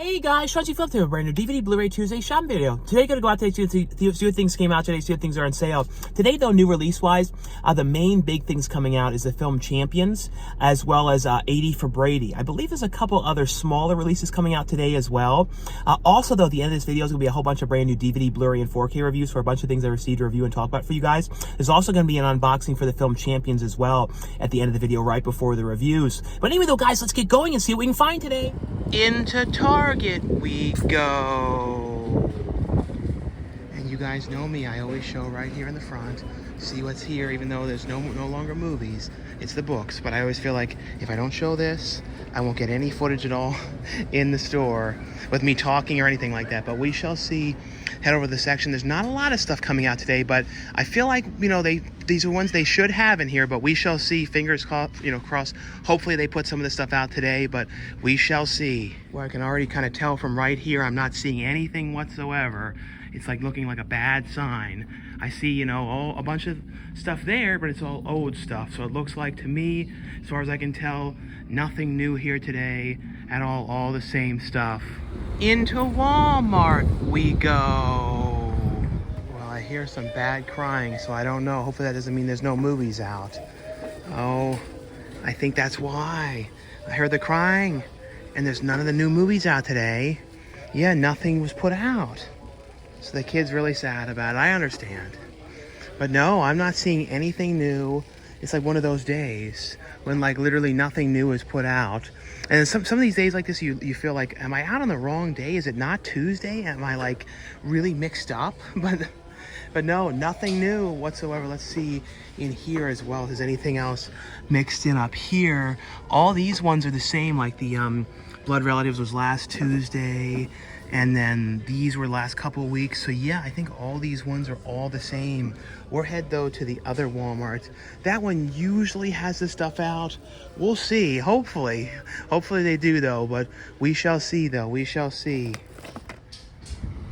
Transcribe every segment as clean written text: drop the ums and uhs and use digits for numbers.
Hey guys, Trusty Flip here, brand new DVD Blu-ray Tuesday shopping video. Today, gonna go out today, see what things came out today, see what things are on sale. Today, though, new release-wise, the main big things coming out is the film Champions, as well as 80 for Brady. I believe there's a couple other smaller releases coming out today as well. Also, though, at the end of this video is gonna be a whole bunch of brand new DVD, Blu-ray, and 4K reviews for a bunch of things I received to review and talk about for you guys. There's also gonna be an unboxing for the film Champions as well at the end of the video, right before the reviews. But anyway, though, guys, let's get going and see what we can find today. Into Target we go. And you guys know me, I always show right here in the front, see what's here, even though there's no longer movies, it's the books. But I always feel like if I don't show this, I won't get any footage at all in the store with me talking or anything like that. But we shall see. Head over to the section. There's not a lot of stuff coming out today, but I feel like, you know, these are ones they should have in here, but we shall see. Fingers crossed. Hopefully they put some of the stuff out today, but we shall see. Well, I can already kind of tell from right here, I'm not seeing anything whatsoever. It's like looking like a bad sign. I see, you know, a bunch of stuff there, but it's all old stuff. So it looks like, to me, as far as I can tell, nothing new here today at all the same stuff. Into Walmart we go. Well, I hear some bad crying, so I don't know. Hopefully that doesn't mean there's no movies out. Oh, I think that's why. I heard the crying, and there's none of the new movies out today. Yeah, nothing was put out. So the kid's really sad about it. I understand. But no, I'm not seeing anything new. It's like one of those days when like literally nothing new is put out. And some of these days like this, you feel like, am I out on the wrong day? Is it not Tuesday? Am I like really mixed up? But no, nothing new whatsoever. Let's see in here as well if there's anything else mixed in up here. All these ones are the same, like the Blood Relatives was last Tuesday, and then these were last couple of weeks. So yeah, I think all these ones are all the same. We'll head though to the other Walmart. That one usually has the stuff out. We'll see, hopefully they do though, but we shall see though, we shall see.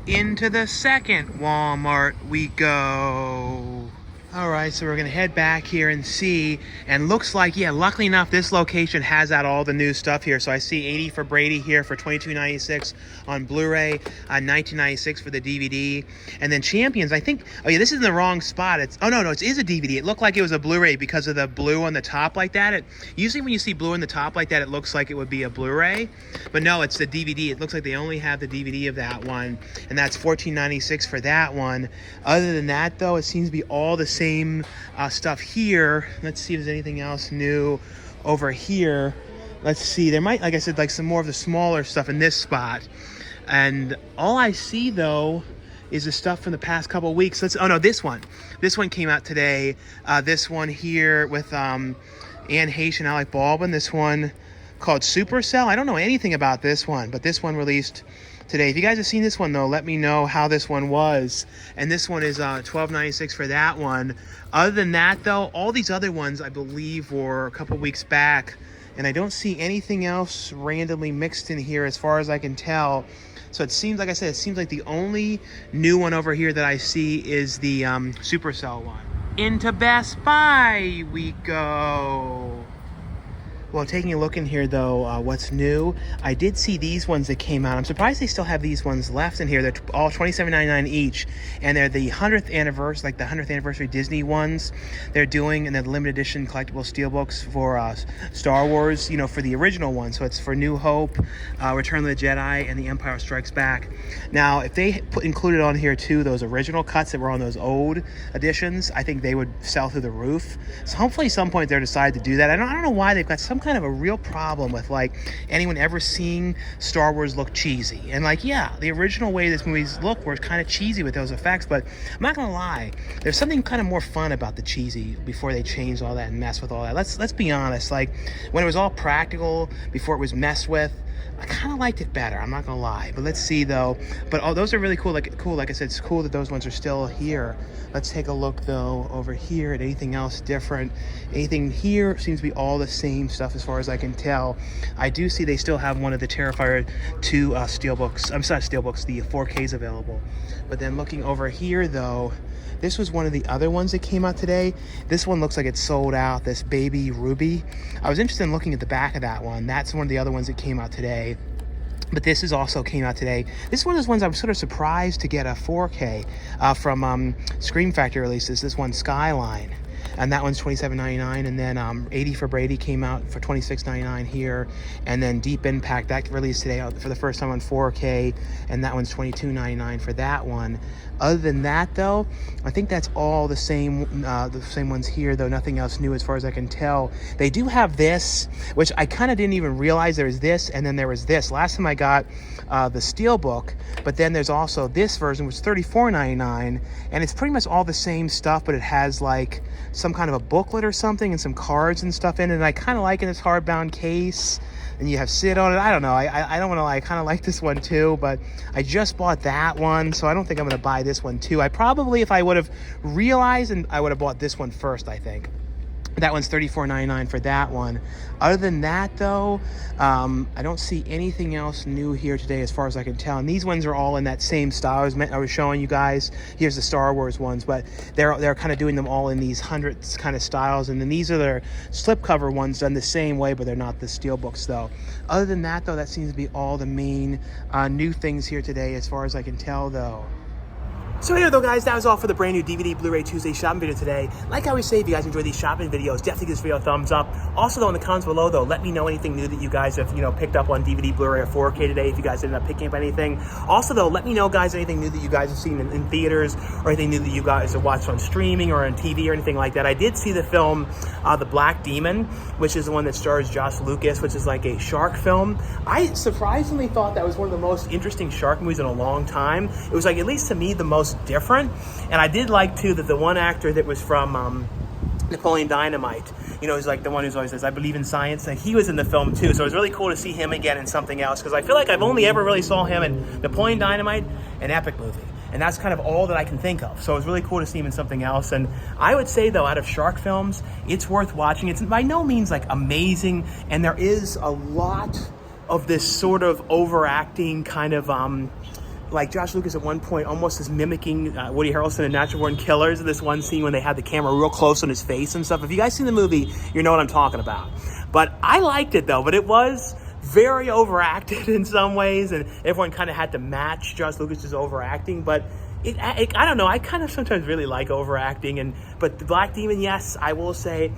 Into the second Walmart we go. All right, so we're gonna head back here and see, and looks like, yeah, luckily enough, this location has out all the new stuff here. So I see 80 for Brady here for $22.96 on Blu-ray, $19.96 for the DVD, and then Champions, I think, oh yeah, this is in the wrong spot. It's, oh no, it is a DVD. It looked like it was a Blu-ray because of the blue on the top like that. Usually when you see blue on the top like that, it looks like it would be a Blu-ray, but no, it's the DVD. It looks like they only have the DVD of that one, and that's $14.96 for that one. Other than that, though, it seems to be all the same stuff here. Let's see if there's anything else new over here. Let's see, there might, like I said, like some more of the smaller stuff in this spot, and all I see though is the stuff from the past couple of weeks. Oh no, this one came out today. This one here with Anne Heche and Alec Baldwin, this one called Supercell. I don't know anything about this one, but this one released today. If you guys have seen this one though, let me know how this one was. And this one is $12.96 for that one. Other than that though, all these other ones I believe were a couple weeks back, and I don't see anything else randomly mixed in here as far as I can tell. So it seems, like I said, it seems like the only new one over here that I see is the Supercell one. Into Best Buy we go. Well, taking a look in here, though, what's new? I did see these ones that came out. I'm surprised they still have these ones left in here. They're all $27.99 each, and they're the 100th anniversary, like the 100th anniversary Disney ones they're doing, and they're the limited edition collectible steelbooks for Star Wars, you know, for the original one. So it's for New Hope, Return of the Jedi, and The Empire Strikes Back. Now, if they included on here, too, those original cuts that were on those old editions, I think they would sell through the roof. So hopefully at some point they'll decide to do that. I don't know why they've got some kind of a real problem with like anyone ever seeing Star Wars look cheesy. And like, yeah, the original way this movies look were kind of cheesy with those effects, but I'm not gonna lie, there's something kind of more fun about the cheesy before they changed all that and mess with all that. Let's be honest, like when it was all practical before it was messed with, I kind of liked it better, I'm not gonna lie. But let's see though. But oh, those are really cool. Like I said, it's cool that those ones are still here. Let's take a look though over here at anything else different. Anything here seems to be all the same stuff as far as I can tell. I do see they still have one of the Terrifier 2 steelbooks. I'm sorry, steelbooks, the 4Ks available. But then looking over here though, this was one of the other ones that came out today. This one looks like it's sold out, this Baby Ruby. I was interested in looking at the back of that one. That's one of the other ones that came out today. But this is also came out today. This is one of those ones I'm sort of surprised to get a 4K from Scream Factory releases. This one, Skyline. And that one's $27.99, and then 80 for Brady came out for $26.99 here, and then Deep Impact, that released today for the first time on 4K, and that one's $22.99 for that one. Other than that, though, I think that's all the same ones here, though nothing else new as far as I can tell. They do have this, which I kind of didn't even realize there was this, and then there was this. Last time I got the Steelbook, but then there's also this version, which is $34.99, and it's pretty much all the same stuff, but it has like some kind of a booklet or something and some cards and stuff in it, and I kind of like it in this hardbound case, and you have Sid on it. I don't know, I don't want to lie, I kind of like this one too, but I just bought that one, so I don't think I'm going to buy this one too. I probably, if I would have realized, and I would have bought this one first, I think. That one's $34.99 for that one. Other than that, though, I don't see anything else new here today as far as I can tell. And these ones are all in that same style. I was showing you guys. Here's the Star Wars ones, but they're kind of doing them all in these hundreds kind of styles. And then these are their slipcover ones done the same way, but they're not the Steelbooks, though. Other than that, though, that seems to be all the main new things here today as far as I can tell, though. So here though, guys, that was all for the brand new DVD Blu-ray Tuesday shopping video today. Like I always say, if you guys enjoy these shopping videos, definitely give this video a thumbs up. Also though, in the comments below though, let me know anything new that you guys have, picked up on DVD, Blu-ray, or 4K today, if you guys ended up picking up anything. Also though, let me know, guys, anything new that you guys have seen in theaters, or anything new that you guys have watched on streaming or on TV or anything like that. I did see the film, The Black Demon, which is the one that stars Josh Lucas, which is like a shark film. I surprisingly thought that was one of the most interesting shark movies in a long time. It was like, at least to me, the most different. And I did like too that the one actor that was from Napoleon Dynamite, he's like the one who's always says, I believe in science, and he was in the film too. So it was really cool to see him again in something else, because I feel like I've only ever really saw him in Napoleon Dynamite, an epic movie. And that's kind of all that I can think of. So it was really cool to see him in something else. And I would say, though, out of shark films, it's worth watching. It's by no means like amazing, and there is a lot of this sort of overacting kind of like Josh Lucas at one point almost is mimicking Woody Harrelson in Natural Born Killers, in this one scene when they had the camera real close on his face and stuff. If you guys seen the movie, you know what I'm talking about. But I liked it though, but it was very overacted in some ways, and everyone kind of had to match Josh Lucas's overacting. But I don't know, I kind of sometimes really like overacting. But The Black Demon, yes, I will say,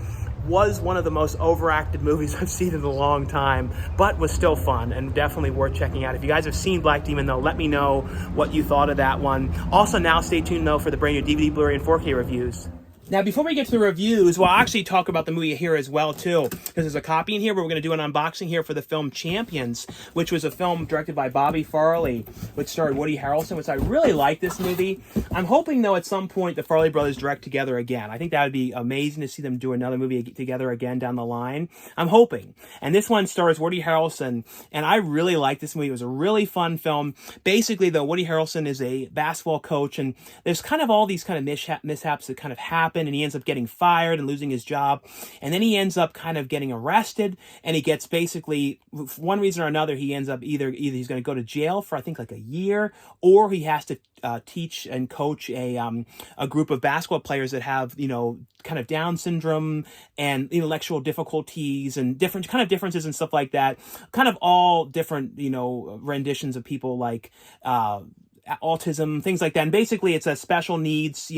was one of the most overacted movies I've seen in a long time, but was still fun and definitely worth checking out. If you guys have seen Black Demon, though, let me know what you thought of that one. Also, now stay tuned, though, for the brand new DVD, Blu-ray, and 4K reviews. Now, before we get to the reviews, we'll actually talk about the movie here as well, too, because there's a copy in here, but we're going to do an unboxing here for the film Champions, which was a film directed by Bobby Farrelly, which starred Woody Harrelson, which I really like this movie. I'm hoping, though, at some point the Farrelly brothers direct together again. I think that would be amazing to see them do another movie together again down the line. I'm hoping. And this one stars Woody Harrelson, and I really like this movie. It was a really fun film. Basically, though, Woody Harrelson is a basketball coach, and there's kind of all these kind of mishaps that kind of happen, and he ends up getting fired and losing his job, and then he ends up kind of getting arrested, and he gets basically, for one reason or another, he ends up either he's going to go to jail for I think like a year, or he has to teach and coach a group of basketball players that have kind of Down syndrome and intellectual difficulties and different kind of differences and stuff like that, kind of all different renditions of people like autism, things like that. And basically it's a special needs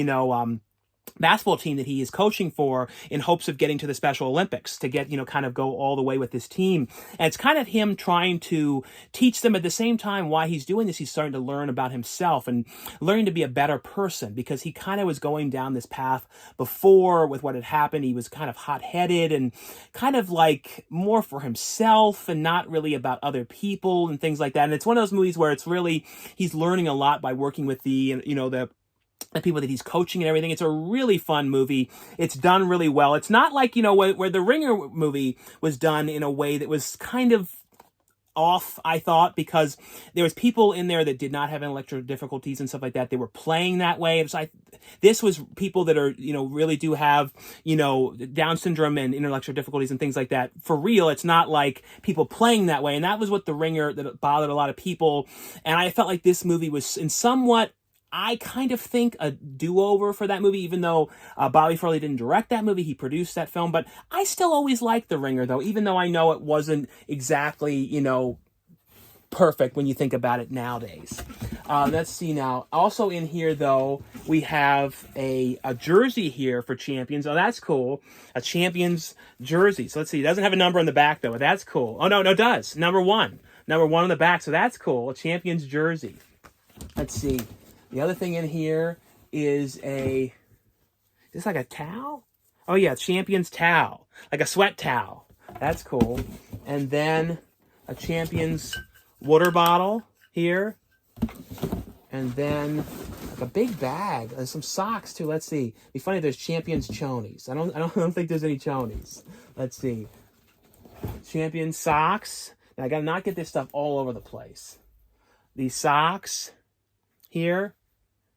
basketball team that he is coaching for, in hopes of getting to the Special Olympics, to get, kind of go all the way with this team. And it's kind of him trying to teach them at the same time. Why he's doing this, he's starting to learn about himself and learning to be a better person, because he kind of was going down this path before with what had happened. He was kind of hot-headed and kind of like more for himself and not really about other people and things like that. And it's one of those movies where it's really, he's learning a lot by working with the people that he's coaching and everything. It's a really fun movie. It's done really well. It's not like, where the Ringer movie was done in a way that was kind of off, I thought, because there was people in there that did not have intellectual difficulties and stuff like that. They were playing that way. It was this was people that are, really do have, Down syndrome and intellectual difficulties and things like that. For real, it's not like people playing that way. And that was what the Ringer, that bothered a lot of people. And I felt like this movie was in somewhat, I kind of think, a do-over for that movie, even though Bobby Farrelly didn't direct that movie. He produced that film. But I still always liked The Ringer, though, even though I know it wasn't exactly, perfect when you think about it nowadays. Let's see now. Also in here, though, we have a jersey here for Champions. Oh, that's cool. A Champions jersey. So let's see. It doesn't have a number on the back, though, but that's cool. Oh, no, it does. Number 1. Number 1 on the back. So that's cool. A Champions jersey. Let's see. The other thing in here is is this like a towel? Oh, yeah, Champions towel. Like a sweat towel. That's cool. And then a Champions water bottle here. And then like a big bag. There's some socks too. Let's see. It'd be funny if there's Champions chonies. I don't think there's any chonies. Let's see. Champions socks. Now I gotta not get this stuff all over the place. These socks here.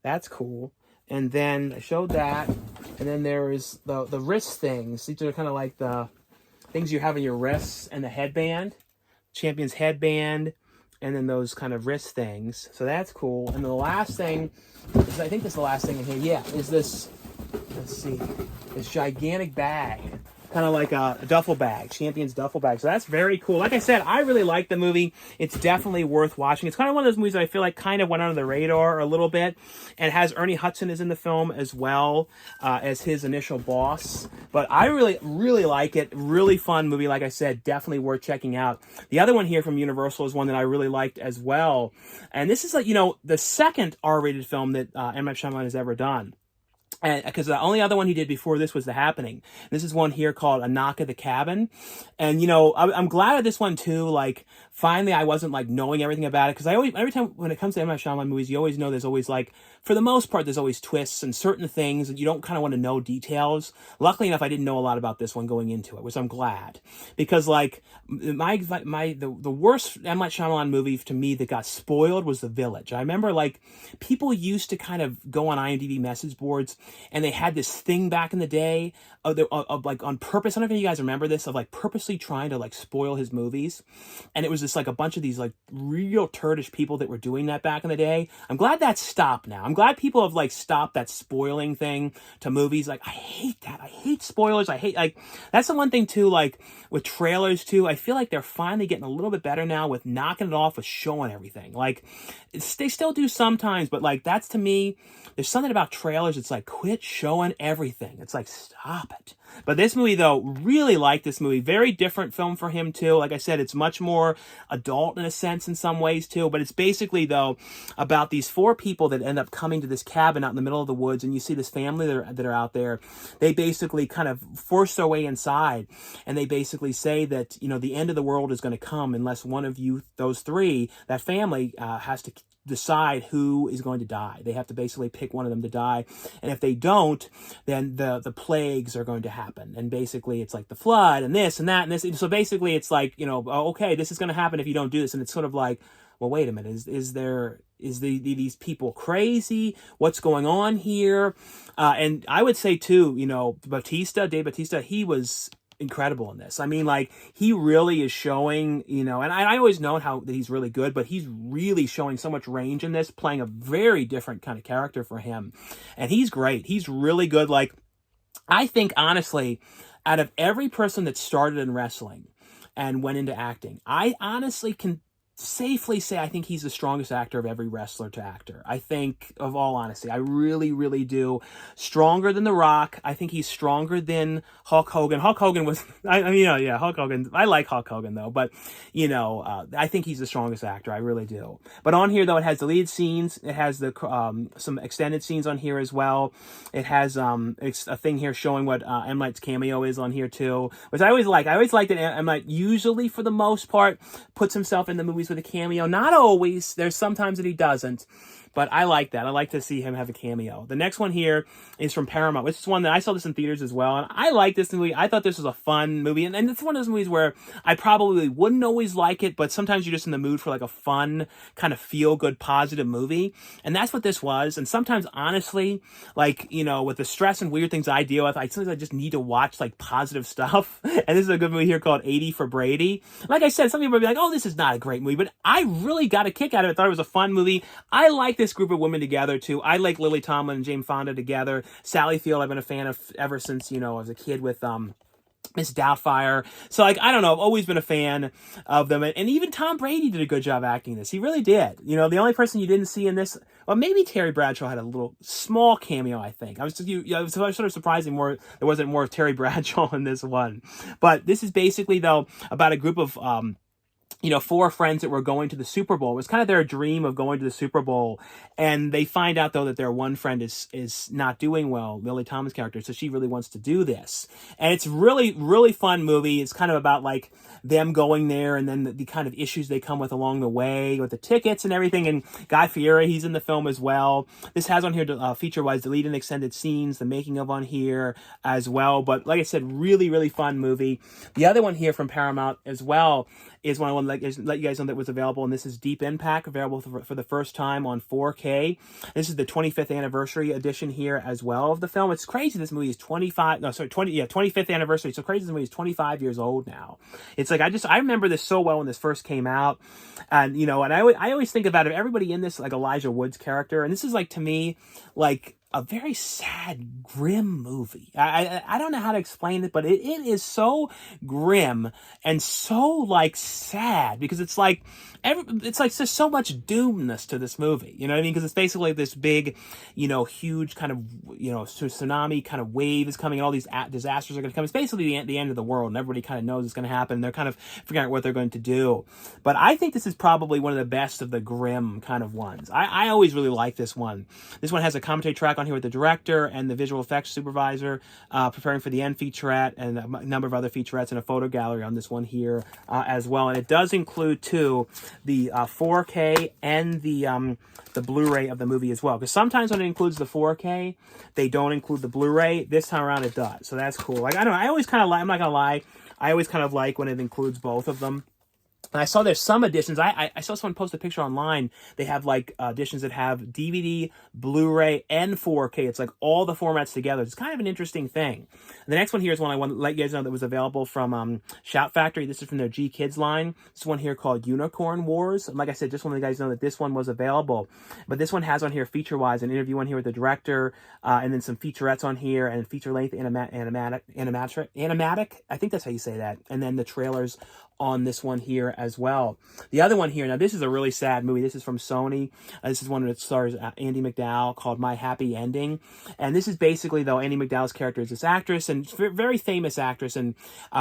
That's cool. And then I showed that. And then there is the wrist things. These are kind of like the things you have in your wrists, and the headband. Champions headband. And then those kind of wrist things. So that's cool. And the last thing, I think this is the last thing in here. Yeah, is this, let's see, this gigantic bag. Kind of like a duffel bag, Champions duffel bag. So that's very cool. Like I said, I really like the movie. It's definitely worth watching. It's kind of one of those movies that I feel like kind of went under the radar a little bit. And has Ernie Hudson is in the film as well as his initial boss. But I really, really like it. Really fun movie. Like I said, definitely worth checking out. The other one here from Universal is one that I really liked as well. And this is like, the second R-rated film that M. Night Shyamalan has ever done. Because the only other one he did before this was The Happening. This is one here called A Knock at the Cabin. And, I'm glad of this one, too. Like, finally, I wasn't, like, knowing everything about it. Because every time when it comes to M. Night Shyamalan movies, you always know there's always, like, for the most part, there's always twists and certain things. And you don't kind of want to know details. Luckily enough, I didn't know a lot about this one going into it, which I'm glad. Because, like, the worst M. Night Shyamalan movie to me that got spoiled was The Village. I remember, like, people used to kind of go on IMDb message boards, and they had this thing back in the day of like on purpose. I don't know if you guys remember this, of like purposely trying to like spoil his movies. And it was just like a bunch of these like real turdish people that were doing that back in the day. I'm glad that's stopped now. I'm glad people have like stopped that spoiling thing to movies. Like, I hate that. I hate spoilers. I hate, like, that's the one thing too, like with trailers too. I feel like they're finally getting a little bit better now with knocking it off with showing everything. Like, they still do sometimes, but like, that's to me, there's something about trailers. It's like, quit showing everything. It's like, stop it. But this movie, though, really like this movie. Very different film for him, too. Like I said, it's much more adult in a sense in some ways, too. But it's basically, though, about these 4 people that end up coming to this cabin out in the middle of the woods. And you see this family that are out there. They basically kind of force their way inside. And they basically say that, the end of the world is going to come unless one of you, those 3, that family has to decide who is going to die. They have to basically pick one of them to die. And if they don't, then the plagues are going to happen. And basically it's like the flood and this and that and this. So basically it's like, okay, this is going to happen if you don't do this. And it's sort of like, well, wait a minute, is these people crazy? What's going on here? And I would say too, Dave Butista, he was incredible in this. I mean, like, he really is showing, and I always know that he's really good, but he's really showing so much range in this, playing a very different kind of character for him. And he's great. He's really good. Like, I think, honestly, out of every person that started in wrestling and went into acting, I honestly can safely say I think he's the strongest actor of every wrestler to actor. I think, of all honesty, I really, really do. Stronger than The Rock. I think he's stronger than Hulk Hogan. Hulk Hogan was, Hulk Hogan. I like Hulk Hogan, though, but, I think he's the strongest actor. I really do. But on here, though, it has the lead scenes. It has the some extended scenes on here as well. It has it's a thing here showing what M. Night's cameo is on here, too, which I always like. I always like that M. Night usually, for the most part, puts himself in the movies with a cameo. Not always. There's sometimes that he doesn't. But I like that. I like to see him have a cameo. The next one here is from Paramount, which is one that I saw this in theaters as well. And I like this movie. I thought this was a fun movie. And it's one of those movies where I probably wouldn't always like it, but sometimes you're just in the mood for like a fun, kind of feel-good, positive movie. And that's what this was. And sometimes, honestly, like, with the stress and weird things I deal with, sometimes I just need to watch like positive stuff. And this is a good movie here called 80 for Brady. Like I said, some people would be like, oh, this is not a great movie. But I really got a kick out of it. I thought it was a fun movie. I like this group of women together too. I like Lily Tomlin and Jane Fonda together. Sally Field I've been a fan of ever since, I was a kid with Miss Doubtfire. So, like, I don't know. I've always been a fan of them. And even Tom Brady did a good job acting this. He really did. You know, the only person you didn't see in this, well, maybe Terry Bradshaw had a little small cameo, I think. I was sort of surprising more there wasn't more of Terry Bradshaw in this one. But this is basically, though, about a group of, you know, 4 friends that were going to the Super Bowl. It was kind of their dream of going to the Super Bowl. And they find out, though, that their one friend is not doing well, Lily Tomlin's character. So she really wants to do this. And it's really, really fun movie. It's kind of about, like, them going there and then the kind of issues they come with along the way with the tickets and everything. And Guy Fieri, he's in the film as well. This has on here, feature-wise, deleted and extended scenes, the making of on here as well. But like I said, really, really fun movie. The other one here from Paramount as well is one I want to let you guys know that was available, and this is Deep Impact, available for the first time on 4K. This is the 25th anniversary edition here as well of the film. It's crazy this movie is 25th anniversary. So crazy this movie is 25 years old now. It's like, I remember this so well when this first came out. And, you know, and I always think about it, everybody in this, like Elijah Wood's character, and this is like, to me, like a very sad, grim movie. I don't know how to explain it, but it is so grim and so like sad, because it's like there's so much doomness to this movie. You know what I mean? Because it's basically this big, you know, huge kind of, you know, tsunami kind of wave is coming, and all these disasters are going to come. It's basically the end of the world, and everybody kind of knows it's going to happen. They're kind of figuring out what they're going to do. But I think this is probably one of the best of the grim kind of ones. I always really like this one. This one has a commentary track on here with the director and the visual effects supervisor preparing for the end featurette, and a number of other featurettes, and a photo gallery on this one here as well. And it does include, too, the 4K and the Blu-ray of the movie as well. Because sometimes when it includes the 4K, they don't include the Blu-ray. This time around it does. So that's cool. Like, I don't know. I always kind of like, I'm not going to lie, I always kind of like when it includes both of them. And I saw there's some editions. I saw someone post a picture online. They have like editions that have DVD, Blu-ray, and 4K. It's like all the formats together. It's kind of an interesting thing. And the next one here is one I want to let you guys know that was available from Shout Factory. This is from their G Kids line. This one here called Unicorn Wars. And like I said, just want to let you guys know that this one was available. But this one has on here feature-wise an interview on here with the director, and then some featurettes on here, and feature-length animatic. I think that's how you say that. And then the trailers on this one here as well. The other one here, now this is a really sad movie. This is from Sony. This is one that stars Andie MacDowell, called My Happy Ending. And this is basically, though, Andie MacDowell's character is this actress, and very famous actress, and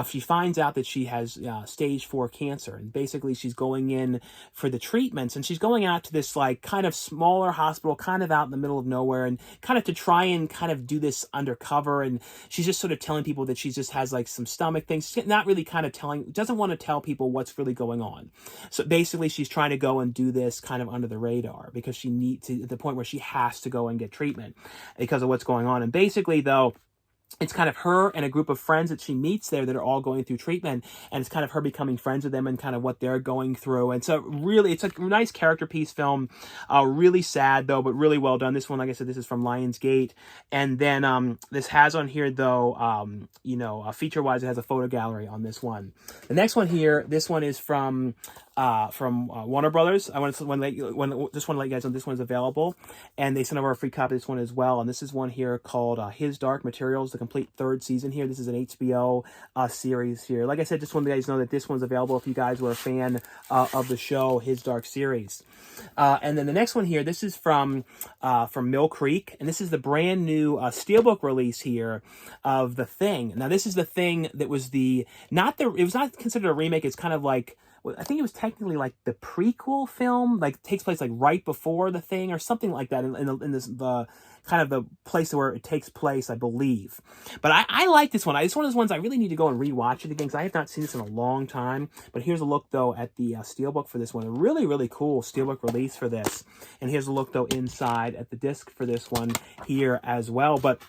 she finds out that she has stage 4 cancer. And basically she's going in for the treatments, and she's going out to this like kind of smaller hospital, kind of out in the middle of nowhere, and kind of to try and kind of do this undercover. And she's just sort of telling people that she just has like some stomach things. She's not really kind of doesn't want to tell people what's really going on. So basically she's trying to go and do this kind of under the radar, because she needs to, at the point where she has to go and get treatment because of what's going on. And basically, though, it's kind of her and a group of friends that she meets there that are all going through treatment, and it's kind of her becoming friends with them and kind of what they're going through. And so really, it's a nice character piece film, really sad though, but really well done. This one, like I said, this is from Lionsgate. And then this has on here, though, you know, feature-wise, it has a photo gallery on this one. The next one here, this one is from Warner Brothers. I just want to let you guys know this one's available, and they sent over a free copy of this one as well. And this is one here called His Dark Materials, the complete 3rd season here. This is an HBO series here. Like I said, just want to let you guys know that this one's available if you guys were a fan of the show His Dark series. And then the next one here, this is from Mill Creek, and this is the brand new Steelbook release here of The Thing. Now, this is The Thing that was it was not considered a remake. It's kind of like, I think it was technically like the prequel film, like takes place like right before The Thing or something like that in the kind of the place where it takes place, I believe. But I like this one. It's one of those ones I really need to go and rewatch it again, because I have not seen this in a long time. But here's a look, though, at the Steelbook for this one. A really, really cool Steelbook release for this. And here's a look, though, inside at the disc for this one here as well. But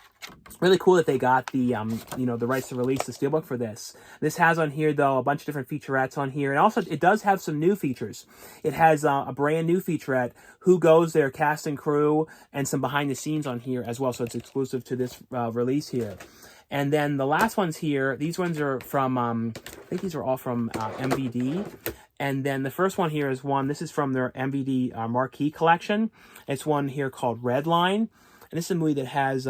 really cool that they got the the rights to release the Steelbook for this. This has on here, though, a bunch of different featurettes on here, and also it does have some new features. It has a brand new featurette, Who Goes There, cast and crew, and some behind the scenes on here as well. So it's exclusive to this release here. And then the last ones here, these ones are from I think these are all from MVD. And then the first one here is this is from their MVD Marquee collection. It's one here called Redline, and this is a movie that has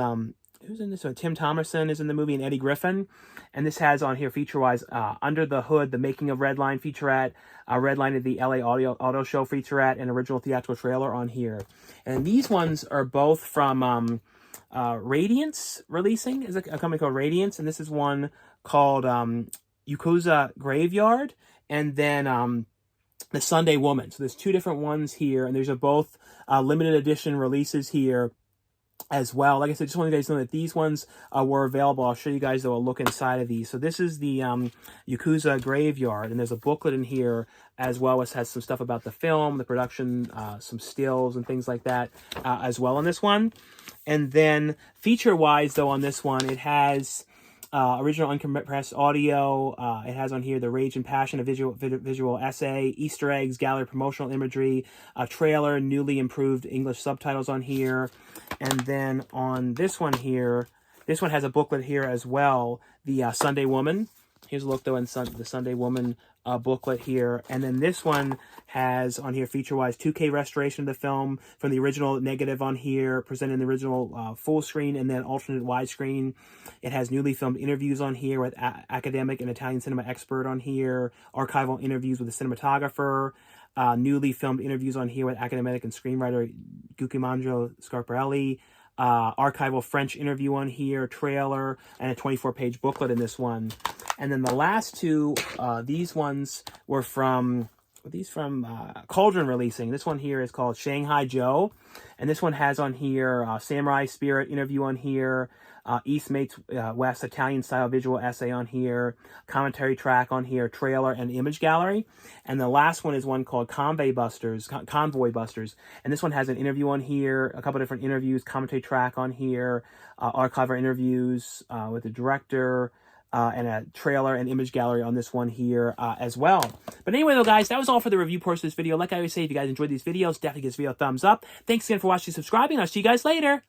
who's in this one? Tim Thomerson is in the movie, and Eddie Griffin. And this has on here feature-wise, Under the Hood, The Making of Redline featurette, Redline of the LA Auto Show featurette, and original theatrical trailer on here. And these ones are both from Radiance Releasing, is a company called Radiance, and this is one called Yakuza Graveyard, and then The Sunday Woman. So there's two different ones here, and these are both limited edition releases here as well. Like I said, just want you guys to know that these ones were available. I'll show you guys, though, a look inside of these. So this is the Yakuza Graveyard, and there's a booklet in here as well, as has some stuff about the film, the production, some stills and things like that as well on this one. And then feature-wise, though, on this one, it has original uncompressed audio. It has on here The Rage and Passion, a visual essay, Easter eggs, gallery promotional imagery, a trailer, newly improved English subtitles on here. And then on this one here, this one has a booklet here as well, the Sunday Woman. Here's a look, though, in the Sunday Woman booklet here. And then this one has on here feature-wise 2K restoration of the film from the original negative on here, presenting the original full screen and then alternate widescreen. It has newly filmed interviews on here with academic and Italian cinema expert on here, archival interviews with a cinematographer, newly filmed interviews on here with academic and screenwriter Guccimanjo Scarparelli, archival French interview on here, trailer, and a 24-page booklet in this one. And then the last two, these ones were from Cauldron Releasing. This one here is called Shanghai Joe, and this one has on here Samurai Spirit interview on here, East Meets West Italian style visual essay on here, commentary track on here, trailer, and image gallery. And the last one is one called Convoy Busters, and this one has an interview on here, a couple different interviews, commentary track on here, archival interviews with the director, and a trailer and image gallery on this one here as well. But anyway, though, guys, that was all for the review portion of this video. Like I always say, if you guys enjoyed these videos, definitely give this video a thumbs up. Thanks again for watching and subscribing. I'll see you guys later.